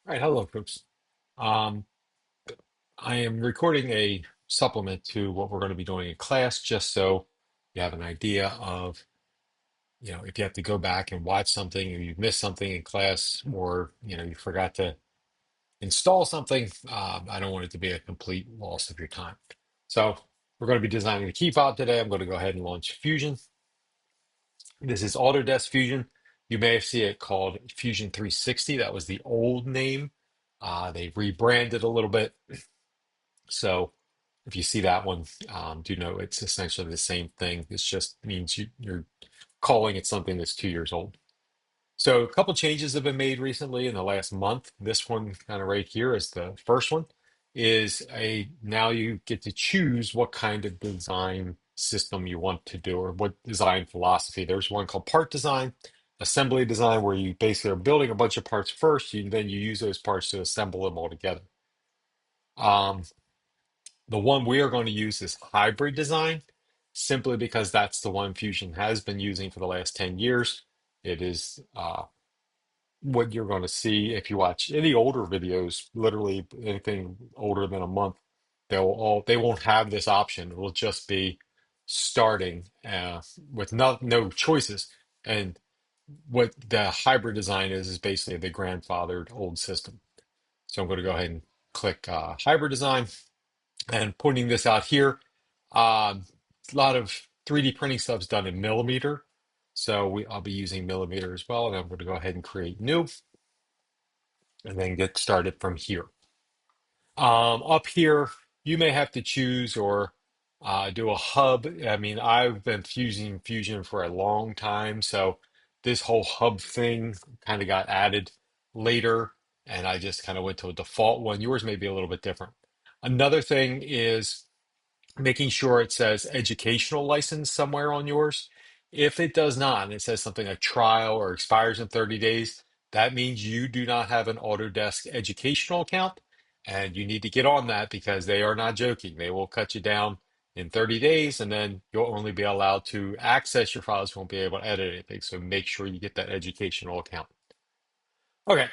All right, hello, folks. Um, I am recording a supplement to what we're going to be doing in class, just so you have an idea of, if you have to go back and watch something, or you missed something in class, or you forgot to install something. I don't want it to be a complete loss of your time. So we're going to be designing the key fob today. I'm going to go ahead and launch Fusion. This is Autodesk Fusion. You may have seen it called Fusion 360. That was the old name. They rebranded a little bit. So if you see that one, do know it's essentially the same thing. This just means you're calling it something that's 2 years old. So a couple changes have been made recently in the last month. This one kind of right here is the first one, is a now you get to choose what kind of design system you want to do or what design philosophy. There's one called part design, assembly design, where you basically are building a bunch of parts first, then you use those parts to assemble them all together. Um, the one we are going to use is hybrid design, simply because that's the one Fusion has been using for the last 10 years. It is what you're going to see if you watch any older videos, literally anything older than a month, they won't have this option. It will just be starting with no choices. And what the hybrid design is basically the grandfathered old system. So I'm going to go ahead and click hybrid design. And pointing this out here, a lot of 3D printing stuff's done in millimeter. So I'll be using millimeter as well. And I'm going to go ahead and create new and then get started from here. Up here, you may have to choose or do a hub. I mean, I've been using Fusion for a long time. So this whole hub thing kind of got added later. And I just kind of went to a default one. Yours may be a little bit different. Another thing is making sure it says educational license somewhere on yours. If it does not, and it says something like trial or expires in 30 days, that means you do not have an Autodesk educational account, and you need to get on that because they are not joking. They will cut you down in 30 days, and then you'll only be allowed to access your files. You won't be able to edit anything. So make sure you get that educational account. Okay.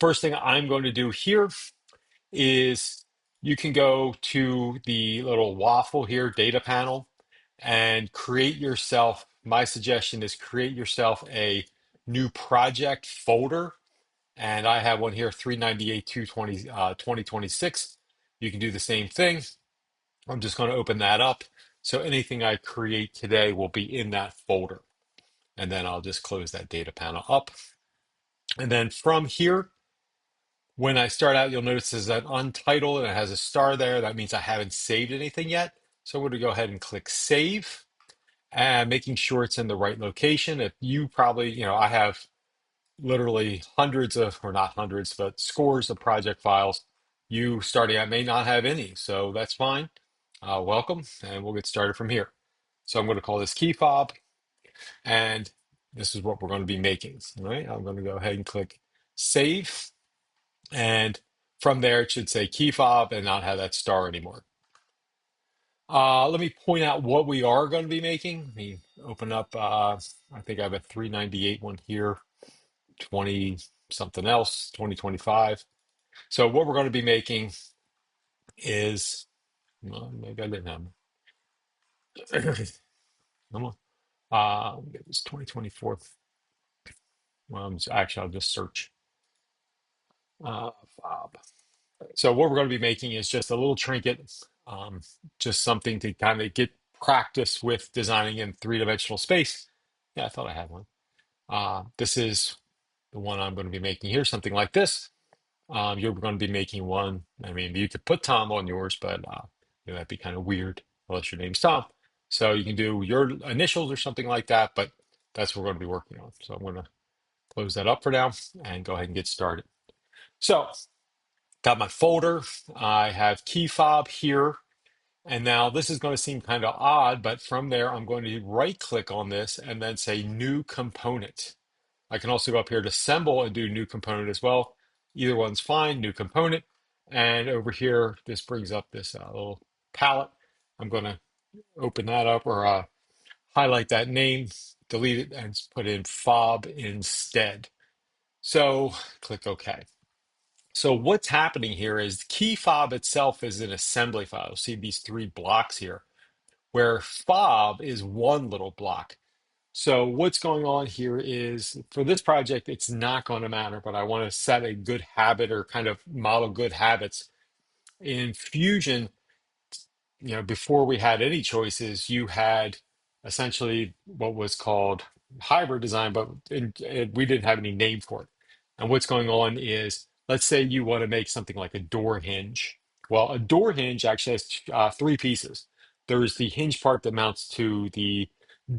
First thing I'm going to do here is you can go to the little waffle here, data panel, and create yourself. My suggestion is create yourself a new project folder. And I have one here, 398 220 2026. You can do the same thing. I'm just going to open that up. So anything I create today will be in that folder. And then I'll just close that data panel up. And then from here, when I start out, you'll notice there's an untitled and it has a star there. That means I haven't saved anything yet. So I'm going to go ahead and click save and making sure it's in the right location. If you probably, I have literally hundreds of, or not hundreds, but scores of project files. You starting out may not have any, so that's fine. Welcome, and we'll get started from here. So I'm going to call this key fob, and this is what we're going to be making. All right, I'm going to go ahead and click save. And from there, it should say key fob and not have that star anymore. Let me point out what we are going to be making. Let me open up, I think I have a 398 one here, 20 something else, 2025. So what we're going to be making is, well, maybe I didn't have, come on. It was 2024. Well, actually, I'll just search fob. So what we're going to be making is just a little trinket, just something to kind of get practice with designing in three-dimensional space. Yeah, I thought I had one. This is the one I'm going to be making here, something like this. You're going to be making one. I mean, you could put Tom on yours, but that'd be kind of weird unless your name's Tom. So you can do your initials or something like that, but that's what we're going to be working on. So I'm going to close that up for now and go ahead and get started. So got my folder. I have key fob here. And now this is going to seem kind of odd, but from there, I'm going to right click on this and then say new component. I can also go up here to assemble and do new component as well. Either one's fine, new component. And over here, this brings up this little palette. I'm going to open that up or highlight that name, delete it, and put in fob instead. So click OK. So what's happening here is key fob itself is an assembly file. See these three blocks here, where fob is one little block. So what's going on here is for this project, it's not going to matter, but I want to set a good habit or kind of model good habits. In Fusion, before we had any choices, you had essentially what was called hybrid design, but we didn't have any name for it. And what's going on is, let's say you want to make something like a door hinge. Well, a door hinge actually has three pieces. There's the hinge part that mounts to the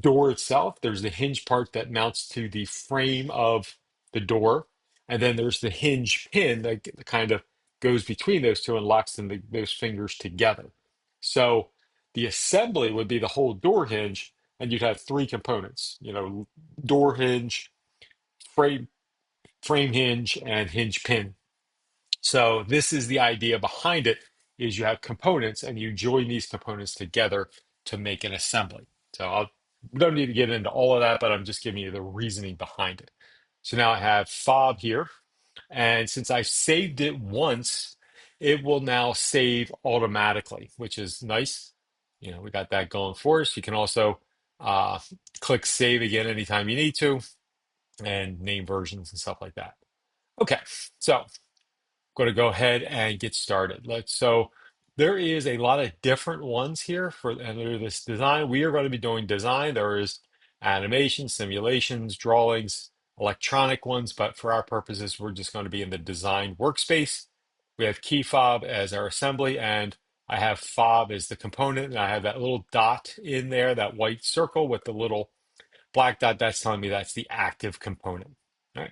door itself. There's the hinge part that mounts to the frame of the door. And then there's the hinge pin that kind of goes between those two and locks those fingers together. So the assembly would be the whole door hinge, and you'd have three components, door hinge, frame, frame hinge, and hinge pin. So this is the idea behind it, is you have components and you join these components together to make an assembly. We don't need to get into all of that, but I'm just giving you the reasoning behind it. So now I have fob here. And since I saved it once, it will now save automatically, which is nice. We got that going for us. You can also uh, click save again anytime you need to and name versions and stuff like that. Okay, so going to go ahead and get started. So there is a lot of different ones here under this design. We are going to be doing design. There is animation, simulations, drawings, electronic ones, but for our purposes, we're just going to be in the design workspace. We have key fob as our assembly, and I have fob as the component, and I have that little dot in there, that white circle with the little black dot. That's telling me that's the active component. All right.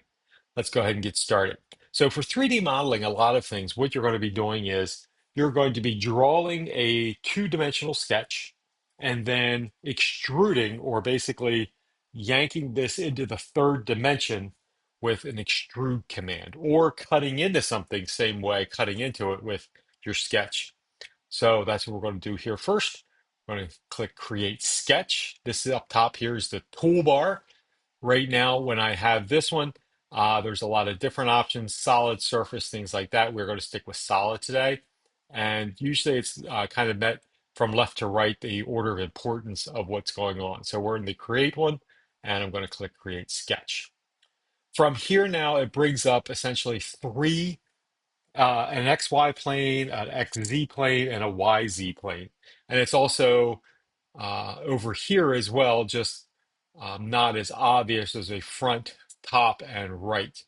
Let's go ahead and get started. So for 3D modeling, a lot of things, what you're going to be doing is you're going to be drawing a two-dimensional sketch and then extruding, or basically yanking this into the third dimension with an extrude command, or cutting into something same way, cutting into it with your sketch. So that's what we're going to do here first. We're going to click Create Sketch. This is up top here is the toolbar. Right now, when I have this one, there's a lot of different options, solid, surface, things like that. We're going to stick with solid today. And usually it's kind of met from left to right, the order of importance of what's going on. So we're in the create one, and I'm going to click create sketch. From here now, it brings up essentially three, an XY plane, an XZ plane, and a YZ plane. And it's also over here as well, just not as obvious as a front, top, and right.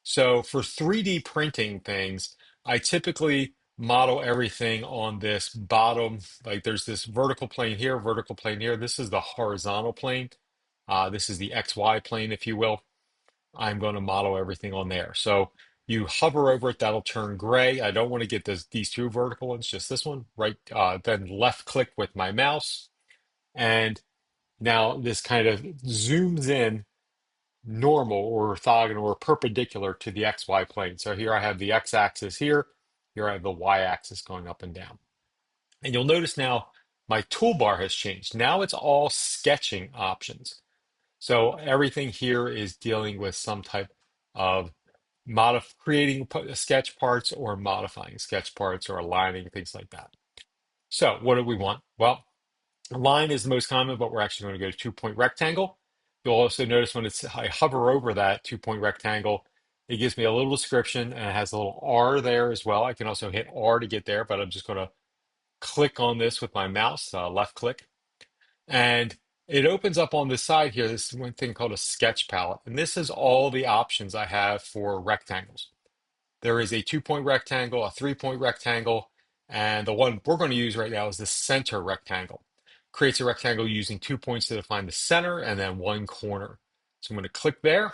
So for 3D printing things, I typically model everything on this bottom, like there's this vertical plane here, vertical plane here. This is the horizontal plane. This is the XY plane, if you will. I'm going to model everything on there. So you hover over it, that'll turn gray. I don't want to get these two vertical ones, just this one, right? Then left click with my mouse. And now this kind of zooms in normal or orthogonal or perpendicular to the XY plane. So here I have the X-axis here. Here I have the Y-axis going up and down. And you'll notice now my toolbar has changed. Now it's all sketching options. So everything here is dealing with some type of creating sketch parts or modifying sketch parts or aligning, things like that. So what do we want? Well, a line is the most common, but we're actually going to go to two-point rectangle. You'll also notice when I hover over that two-point rectangle, it gives me a little description and it has a little R there as well. I can also hit R to get there, but I'm just going to click on this with my mouse, left click. And it opens up on this side here, this one thing called a sketch palette. And this is all the options I have for rectangles. There is a two-point rectangle, a three-point rectangle, and the one we're going to use right now is the center rectangle. Creates a rectangle using 2 points to define the center and then one corner. So I'm going to click there,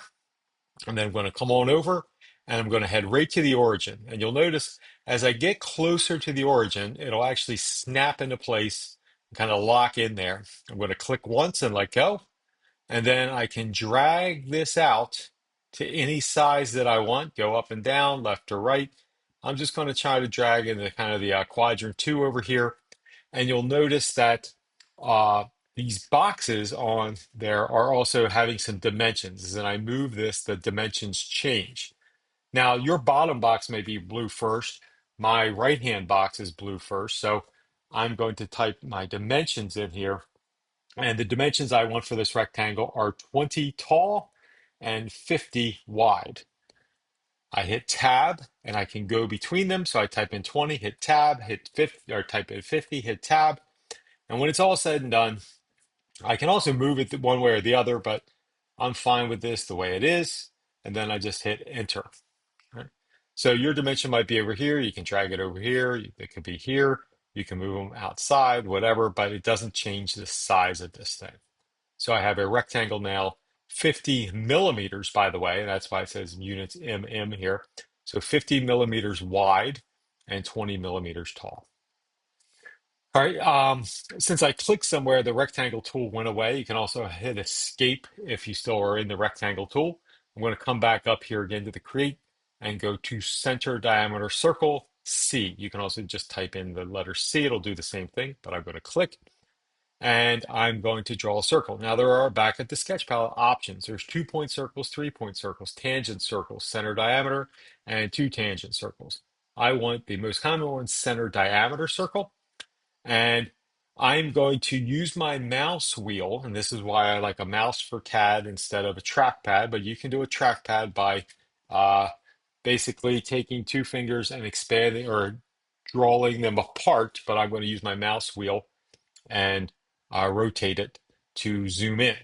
and then I'm going to come on over, and I'm going to head right to the origin. And you'll notice as I get closer to the origin, it'll actually snap into place and kind of lock in there. I'm going to click once and let go. And then I can drag this out to any size that I want, go up and down, left or right. I'm just going to try to drag into kind of the quadrant 2 over here. And you'll notice that these boxes on there are also having some dimensions. As I move this, the dimensions change. Now, your bottom box may be blue first. My right-hand box is blue first. So I'm going to type my dimensions in here. And the dimensions I want for this rectangle are 20 tall and 50 wide. I hit tab and I can go between them. So I type in 20, hit tab, hit 50, or type in 50, hit tab. And when it's all said and done, I can also move it one way or the other, but I'm fine with this the way it is. And then I just hit enter. Right? So your dimension might be over here. You can drag it over here. It could be here. You can move them outside, whatever, but it doesn't change the size of this thing. So I have a rectangle now, 50 millimeters, by the way, and that's why it says units mm here. So 50 millimeters wide and 20 millimeters tall. All right, since I clicked somewhere, the rectangle tool went away. You can also hit escape if you still are in the rectangle tool. I'm going to come back up here again to the create and go to center diameter circle C. You can also just type in the letter C. It'll do the same thing, but I'm going to click and I'm going to draw a circle. Now there are back at the sketch palette options. There's 2-point circles, 3-point circles, tangent circles, center diameter, and 2 tangent circles. I want the most common one, center diameter circle. And I'm going to use my mouse wheel, and this is why I like a mouse for CAD instead of a trackpad, but you can do a trackpad by uh, basically taking 2 fingers and expanding or drawing them apart, but I'm going to use my mouse wheel and rotate it to zoom in.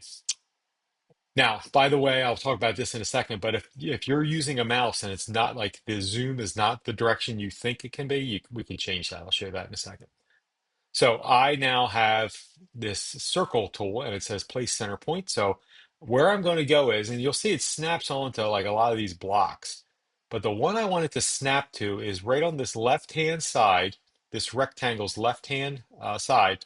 Now, by the way, I'll talk about this in a second, but if you're using a mouse and it's not like the zoom is not the direction you think it can be, we can change that. I'll show you that in a second. So I now have this circle tool and it says place center point. So where I'm going to go is, and you'll see it snaps onto like a lot of these blocks, but the one I want it to snap to is right on this left-hand side, this rectangle's left-hand side,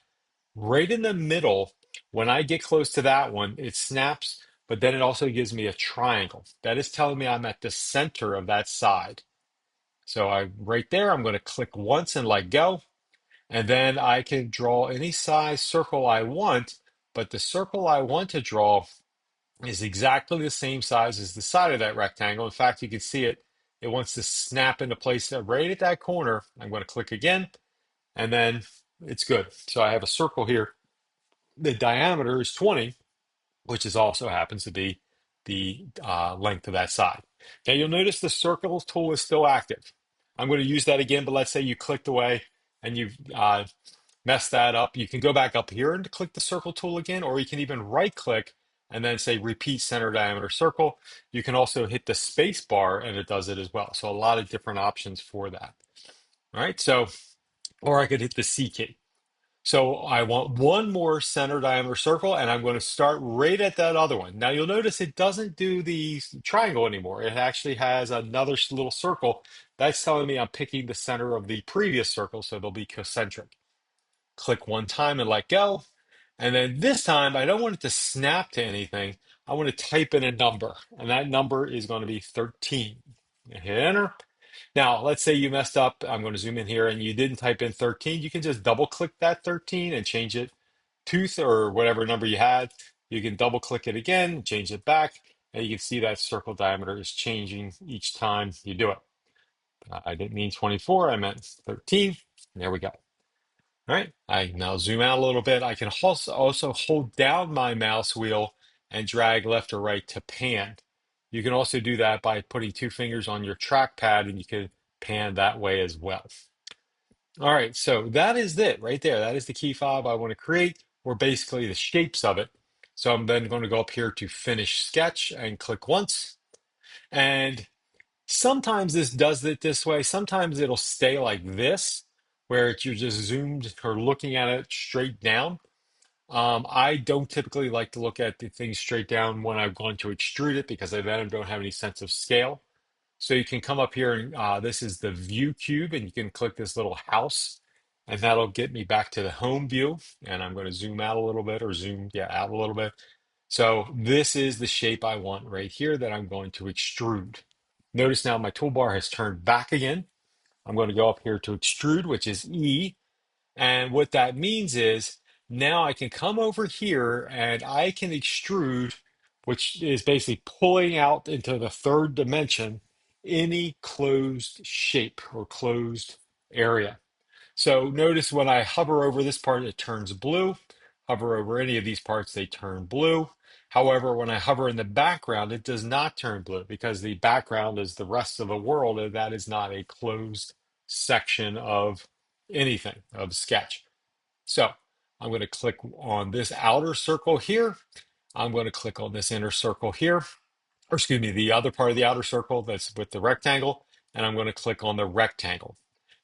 right in the middle. When I get close to that one, it snaps, but then it also gives me a triangle. That is telling me I'm at the center of that side. So right there, I'm going to click once and let go. And then I can draw any size circle I want, but the circle I want to draw is exactly the same size as the side of that rectangle. In fact, you can see it. It wants to snap into place right at that corner. I'm going to click again, and then it's good. So I have a circle here. The diameter is 20, which is also happens to be the length of that side. Now you'll notice the circle tool is still active. I'm going to use that again, but let's say you clicked away and you've mess that up. You can go back up here and click the circle tool again, or you can even right click and then say repeat center diameter circle. You can also hit the space bar and it does it as well. So a lot of different options for that. All right, so, or I could hit the C key. So I want one more center diameter circle and I'm going to start right at that other one. Now you'll notice it doesn't do the triangle anymore. It actually has another little circle. That's telling me I'm picking the center of the previous circle, so they'll be concentric. Click one time and let go. And then this time, I don't want it to snap to anything. I want to type in a number, and that number is going to be 13. Hit enter. Now, let's say you messed up. I'm going to zoom in here and you didn't type in 13. You can just double click that 13 and change it to or whatever number you had. You can double click it again, change it back, and you can see that circle diameter is changing each time you do it. I didn't mean 24, I meant 13. There we go. All right, I now zoom out a little bit. I can also hold down my mouse wheel and drag left or right to pan. You can also do that by putting 2 fingers on your trackpad and you can pan that way as well. All right, so that is it right there. That is the key fob I want to create, or basically the shapes of it. So I'm then going to go up here to finish sketch and click once. And sometimes this does it this way. Sometimes it'll stay like this, where you're just zoomed or looking at it straight down. I don't typically like to look at the things straight down when I'm going to extrude it because I then don't have any sense of scale. So you can come up here and this is the view cube and you can click this little house and that'll get me back to the home view. And I'm going to zoom out a little bit or zoom out a little bit. So this is the shape I want right here that I'm going to extrude. Notice now my toolbar has turned back again. I'm going to go up here to extrude, which is E. And what that means is Now I can come over here and I can extrude, which is basically pulling out into the third dimension any closed shape or closed area. So notice when I hover over this part, it turns blue. Hover over any of these parts, they turn blue. However, when I hover in the background, it does not turn blue because the background is the rest of the world, and that is not a closed section of anything, of sketch. So I'm going to click on this outer circle here. I'm going to click on this inner circle here, or excuse me, the other part of the outer circle that's with the rectangle, and I'm going to click on the rectangle.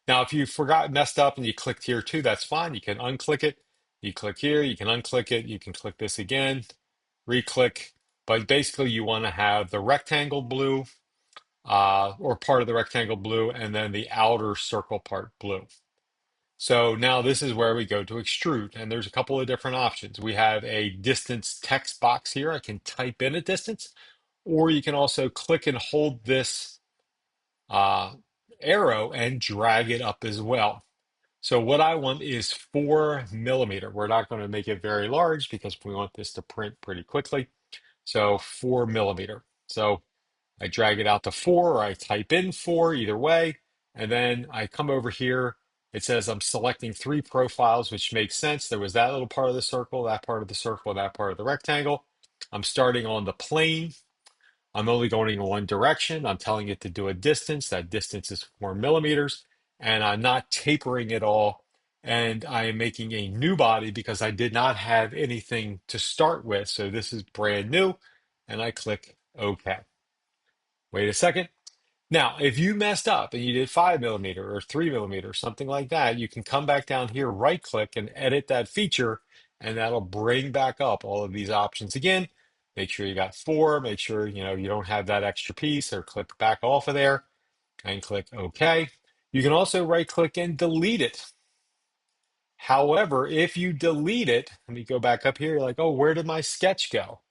Now, if you forgot, messed up, and you clicked here too, that's fine. You can unclick it. You click here, you can unclick it. You can click this again, re-click. But basically, you want to have the rectangle blue, or part of the rectangle blue, and then the outer circle part blue. So now this is where we go to extrude, and there's a couple of different options. We have a distance text box here. I can type in a distance, or you can also click and hold this uh, arrow and drag it up as well. So what I want is 4 millimeter. We're not going to make it very large because we want this to print pretty quickly. So 4 millimeter. So I drag it out to 4, or I type in 4, either way. And then I come over here. It says I'm selecting 3 profiles, which makes sense. There was that little part of the circle, that part of the circle, that part of the rectangle. I'm starting on the plane. I'm only going in one direction. I'm telling it to do a distance. That distance is 4 millimeters. And I'm not tapering it all. And I am making a new body because I did not have anything to start with. So this is brand new. And I click OK. Wait a second. Now, if you messed up and you did 5 millimeter or 3 millimeter, something like that, you can come back down here, right click and edit that feature, and that'll bring back up all of these options again. Make sure you got 4, make sure you don't have that extra piece, or click back off of there and click OK. You can also right click and delete it. However, if you delete it, let me go back up here, you're like, oh, where did my sketch go?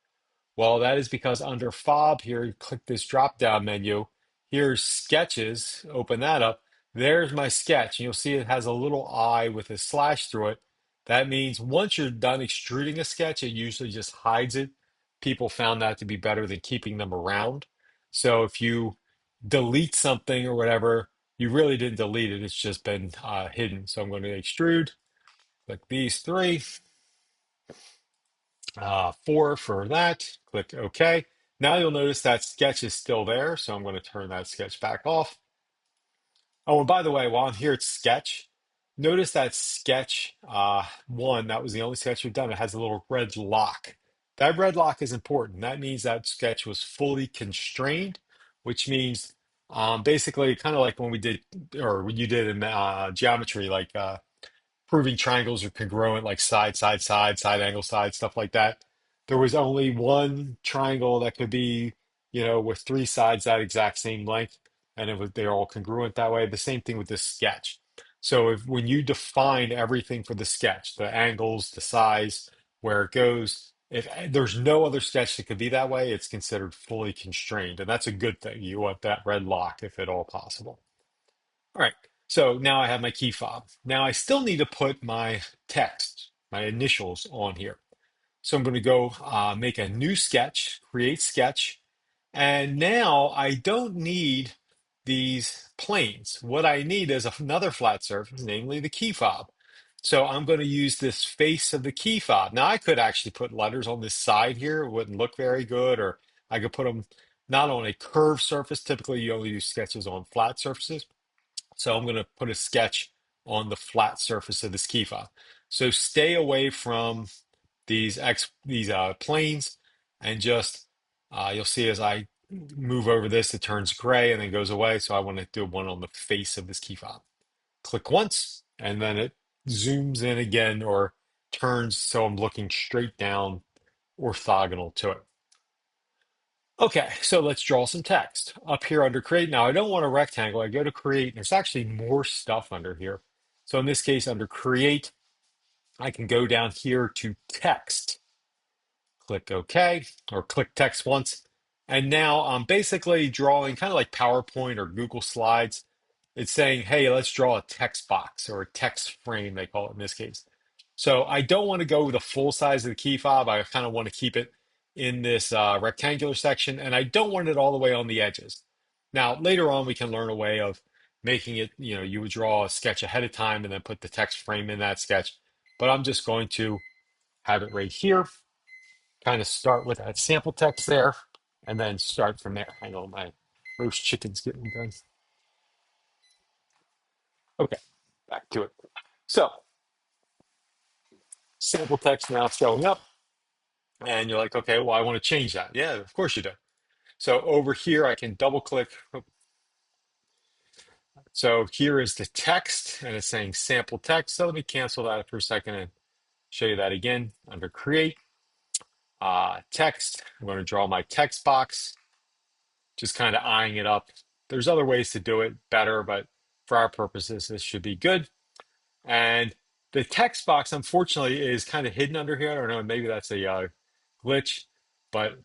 Well, that is because under Fob here, you click this drop down menu. Here's sketches, open that up. There's my sketch. You'll see it has a little eye with a slash through it. That means once you're done extruding a sketch, it usually just hides it. People found that to be better than keeping them around. So if you delete something or whatever, you really didn't delete it. It's just been hidden. So I'm going to extrude, click these 3. 4 for that. Click OK. Now you'll notice that sketch is still there, so I'm going to turn that sketch back off. Oh, and by the way, while I'm here at sketch, notice that sketch 1, that was the only sketch we've done. It has a little red lock. That red lock is important. That means that sketch was fully constrained, which means basically kind of like when we did, or when you did in geometry, like proving triangles are congruent, like side angle, side, stuff like that. There was only one triangle that could be, with 3 sides that exact same length, and they're all congruent that way. The same thing with this sketch. So when you define everything for the sketch, the angles, the size, where it goes, if there's no other sketch that could be that way, it's considered fully constrained, and that's a good thing. You want that red lock if at all possible. All right, so now I have my key fob. Now I still need to put my text, my initials on here. So I'm going to go make a new sketch, create sketch. And now I don't need these planes. What I need is another flat surface, namely the key fob. So I'm going to use this face of the key fob. Now I could actually put letters on this side here. It wouldn't look very good. Or I could put them not on a curved surface. Typically, you only do sketches on flat surfaces. So I'm going to put a sketch on the flat surface of this key fob. So stay away from these planes, and just you'll see as I move over this, it turns gray and then goes away. So I want to do one on the face of this key fob. Click once, and then it zooms in again, or turns so I'm looking straight down, orthogonal to it. Okay, so let's draw some text. Up here under create, now I don't want a rectangle. I go to create, and there's actually more stuff under here. So in this case, under create, I can go down here to text. Click OK, or click text once. And now I'm basically drawing kind of like PowerPoint or Google Slides. It's saying, hey, let's draw a text box, or a text frame, they call it in this case. So I don't want to go the full size of the key fob. I kind of want to keep it in this rectangular section, and I don't want it all the way on the edges. Now, later on, we can learn a way of making it, you would draw a sketch ahead of time and then put the text frame in that sketch. But I'm just going to have it right here, kind of start with that sample text there, and then start from there. I know my roast chicken's getting done. Okay, back to it. So, sample text now showing up, and you're like, okay, well, I want to change that. Yeah, of course you do. So over here, I can double click. So here is the text, and it's saying sample text. So let me cancel that for a second and show you that again. Under create, text, I'm going to draw my text box, just kind of eyeing it up. There's other ways to do it better, but for our purposes, this should be good. And the text box, unfortunately, is kind of hidden under here. I don't know, maybe that's a glitch, but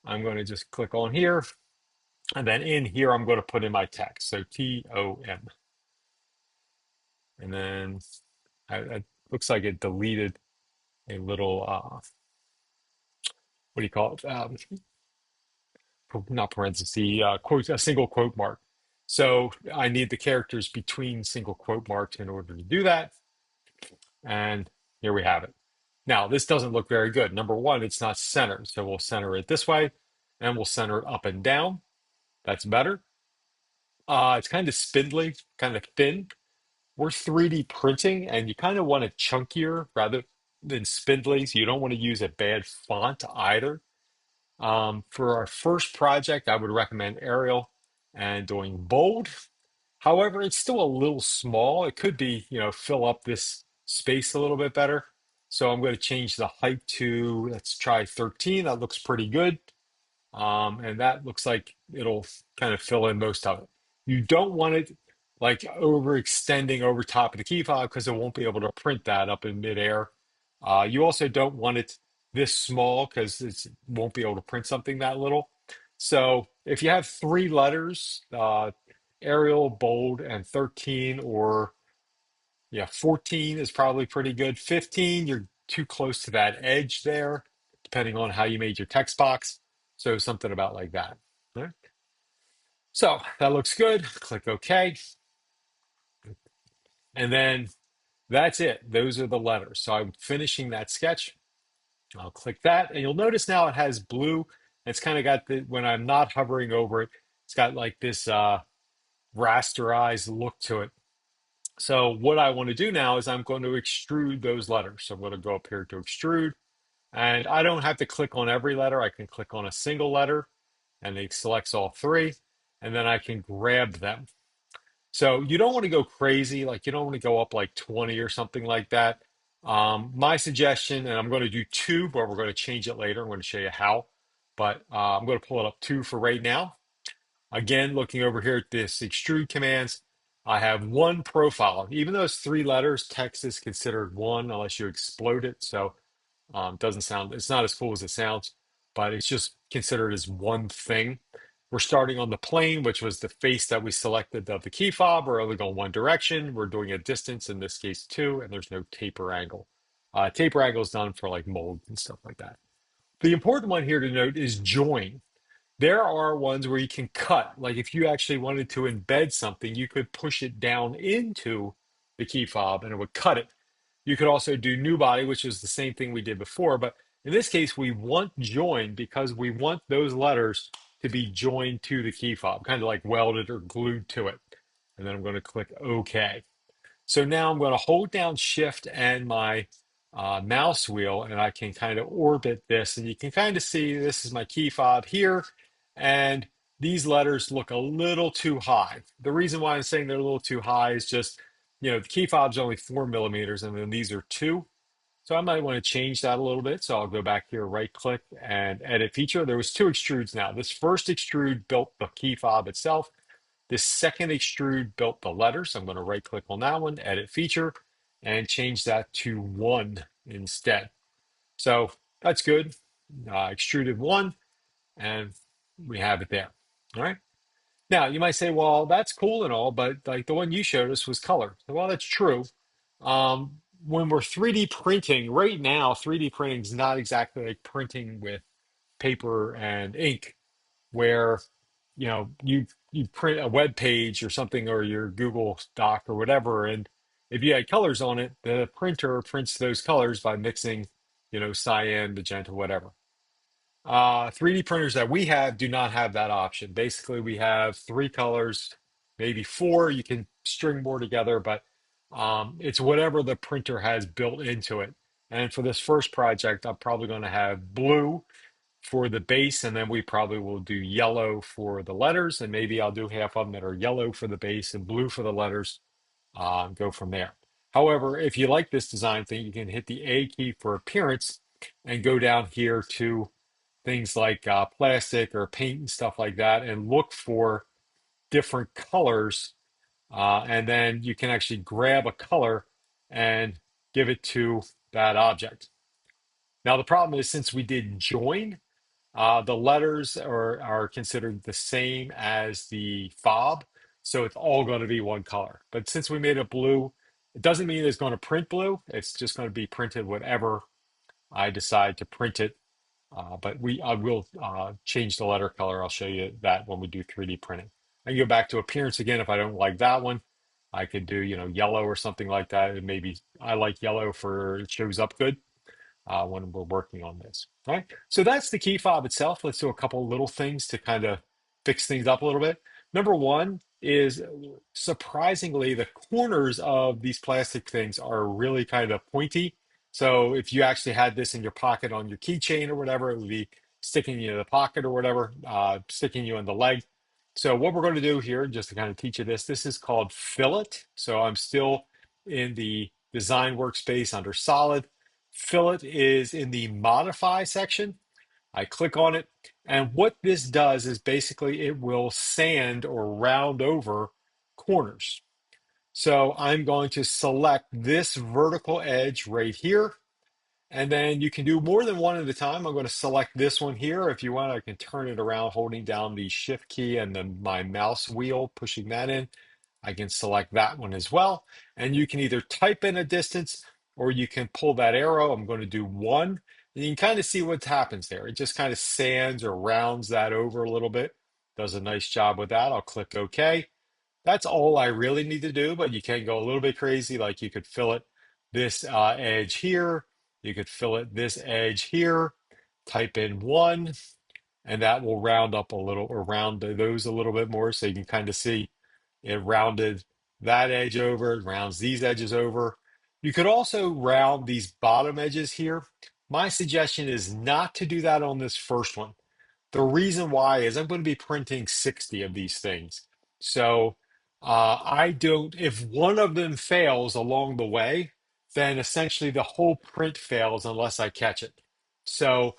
I'm going to just click on here. And then in here, I'm going to put in my text. So TOM. And then it looks like it deleted a little, what do you call it? Not parenthesis, quote, a single quote mark. So I need the characters between single quote marks in order to do that. And here we have it. Now, this doesn't look very good. Number one, it's not centered. So we'll center it this way and we'll center it up and down. That's better. It's kind of spindly, kind of thin. We're 3D printing and you kind of want it chunkier rather than spindly. So you don't want to use a bad font either. For our first project, I would recommend Arial and doing bold. However, it's still a little small. It could be, fill up this space a little bit better. So I'm going to change the height to, let's try 13. That looks pretty good. And that looks like it'll kind of fill in most of it. You don't want it like overextending over top of the key fob because it won't be able to print that up in midair. You also don't want it this small because it won't be able to print something that little. So if you have three letters, Arial, bold, and 13, or yeah, 14 is probably pretty good. 15, you're too close to that edge there, depending on how you made your text box. So something about like that. All right. So that looks good. Click OK. And then that's it. Those are the letters. So I'm finishing that sketch. I'll click that. And you'll notice now it has blue. It's kind of got the, when I'm not hovering over it, it's got like this rasterized look to it. So what I want to do now is I'm going to extrude those letters. So I'm going to go up here to extrude. And I don't have to click on every letter. I can click on a single letter and it selects all three. And then I can grab them. So you don't want to go crazy. Like you don't want to go up like 20 or something like that. My suggestion, and I'm going to do two, but we're going to change it later. I'm going to show you how. But I'm going to pull it up two for right now. Again, looking over here at this extrude commands, I have one profile. Even though it's three letters, text is considered one unless you explode it. So doesn't sound, it's not as cool as it sounds, but it's just considered as one thing. We're starting on the plane, which was the face that we selected of the key fob. We're only going one direction. We're doing a distance, in this case, 2, and there's no taper angle. Taper angle is done for like mold and stuff like that. The important one here to note is join. There are ones where you can cut. Like if you actually wanted to embed something, you could push it down into the key fob and it would cut it. You could also do new body, which is the same thing we did before. But in this case, we want join because we want those letters to be joined to the key fob, kind of like welded or glued to it. And then I'm going to click OK. So now I'm going to hold down Shift and my mouse wheel, and I can kind of orbit this. And you can kind of see this is my key fob here. And these letters look a little too high. The reason why I'm saying they're a little too high is just, the key fob's only 4 millimeters, and then these are 2. So I might want to change that a little bit. So I'll go back here, right click and edit feature. There was 2 extrudes now. This first extrude built the key fob itself. This second extrude built the letters. I'm going to right click on that one, edit feature, and change that to 1 instead. So that's good. Extruded 1, and we have it there. All right. Now you might say, well, that's cool and all, but like the one you showed us was color. Well, that's true. when we're 3D printing, right now, 3D printing is not exactly like printing with paper and ink, where you print a web page or something or your Google Doc or whatever, and if you had colors on it, the printer prints those colors by mixing, cyan, magenta, whatever. 3D printers that we have do not have that option. Basically, we have three colors, maybe four. You can string more together, but it's whatever the printer has built into it. And for this first project, I'm probably going to have blue for the base, and then we probably will do yellow for the letters, and maybe I'll do half of them that are yellow for the base and blue for the letters, go from there. However, if you like this design thing, you can hit the A key for appearance and go down here to things like plastic or paint and stuff like that, and look for different colors. And then you can actually grab a color and give it to that object. Now, the problem is, since we did join, the letters are considered the same as the fob, so it's all going to be one color. But since we made it blue, it doesn't mean it's going to print blue. It's just going to be printed whatever I decide to print it. But I will change the letter color. I'll show you that when we do 3D printing. I can go back to appearance again if I don't like that one. I could do, yellow or something like that. And maybe I like yellow for it shows up good when we're working on this. All right. So that's the key fob itself. Let's do a couple little things to kind of fix things up a little bit. Number one is, surprisingly, the corners of these plastic things are really kind of pointy. So if you actually had this in your pocket on your keychain or whatever, it would be sticking you in the pocket or whatever, sticking you in the leg. So what we're going to do here, just to kind of teach you this is called fillet. So I'm still in the design workspace under solid. Fillet is in the modify section. I click on it, and what this does is basically it will sand or round over corners. So I'm going to select this vertical edge right here, and then you can do more than one at a time. I'm going to select this one here. If you want, I can turn it around holding down the shift key and then my mouse wheel, pushing that in. I can select that one as well. And you can either type in a distance or you can pull that arrow. I'm going to do 1. And you can kind of see what happens there. It just kind of sands or rounds that over a little bit. Does a nice job with that. I'll click OK. That's all I really need to do, but you can go a little bit crazy. Like you could fillet this edge here. You could fillet this edge here. Type in 1, and that will round up a little, or round those a little bit more, so you can kind of see it rounded that edge over, it rounds these edges over. You could also round these bottom edges here. My suggestion is not to do that on this first one. The reason why is I'm going to be printing 60 of these things. So I don't, if one of them fails along the way, then essentially the whole print fails unless I catch it. So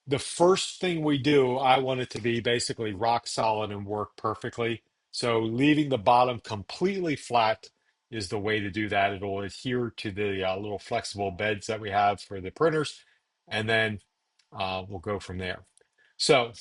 the first thing we do, I want it to be basically rock solid and work perfectly. So leaving the bottom completely flat is the way to do that. It'll adhere to the little flexible beds that we have for the printers, and then we'll go from there. So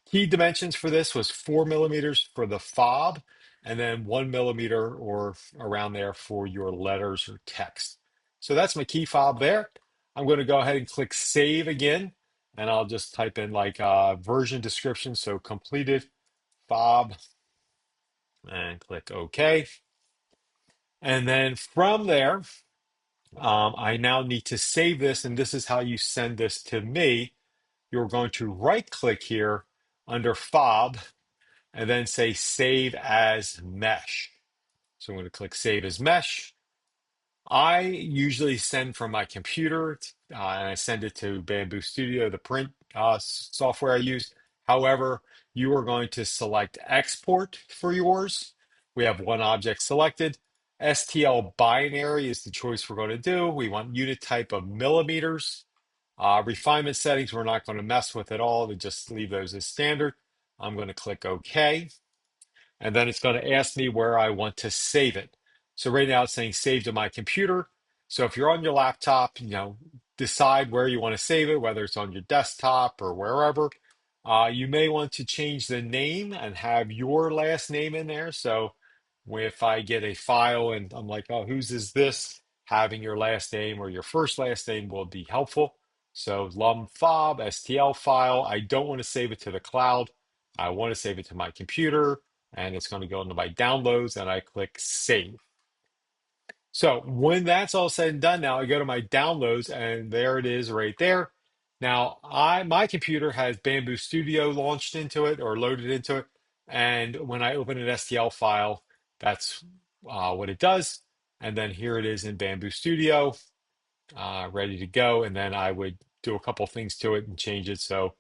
key dimensions for this was 4 millimeters for the fob, and then 1 millimeter or around there for your letters or text. So that's my key fob there. I'm going to go ahead and click save again, and I'll just type in like version description. So completed fob, and click OK. And then from there, I now need to save this, and this is how you send this to me. You're going to right click here under fob and then say save as mesh. So I'm going to click save as mesh. I usually send from my computer, and I send it to Bamboo Studio, the print software I use. However, you are going to select export for yours. We have one object selected. STL binary is the choice we're going to do. We want unit type of millimeters. Refinement settings, we're not going to mess with at all. We just leave those as standard. I'm going to click OK. And then it's going to ask me where I want to save it. So right now it's saying save to my computer. So if you're on your laptop, decide where you want to save it, whether it's on your desktop or wherever. You may want to change the name and have your last name in there. So if I get a file and I'm like, oh, whose is this? having your last name or your first last name will be helpful. So lum fob STL file. I don't want to save it to the cloud. I want to save it to my computer, and it's going to go into my downloads, and I click save. So when that's all said and done, now I go to my downloads, and there it is right there. Now my computer has Bamboo Studio launched into it or loaded into it, and when I open an STL file, that's what it does. And then here it is in Bamboo Studio, ready to go. And then I would do a couple things to it and change it. So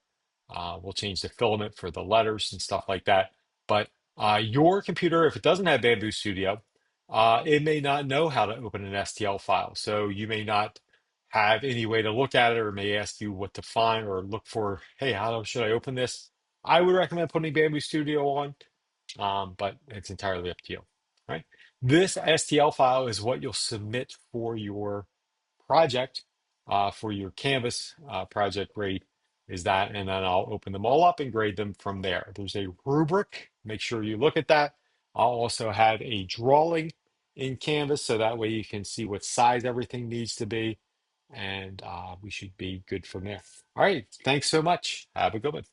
we'll change the filament for the letters and stuff like that. But your computer, if it doesn't have Bamboo Studio, it may not know how to open an STL file. So you may not have any way to look at it, or it may ask you what to find or look for. Hey, how should I open this? I would recommend putting Bamboo Studio on, but it's entirely up to you. Right? This STL file is what you'll submit for your project, for your Canvas project grade is that, and then I'll open them all up and grade them from there. There's a rubric. Make sure you look at that. I'll also have a drawing in Canvas, so that way you can see what size everything needs to be, and we should be good from there. All right, thanks so much. Have a good one.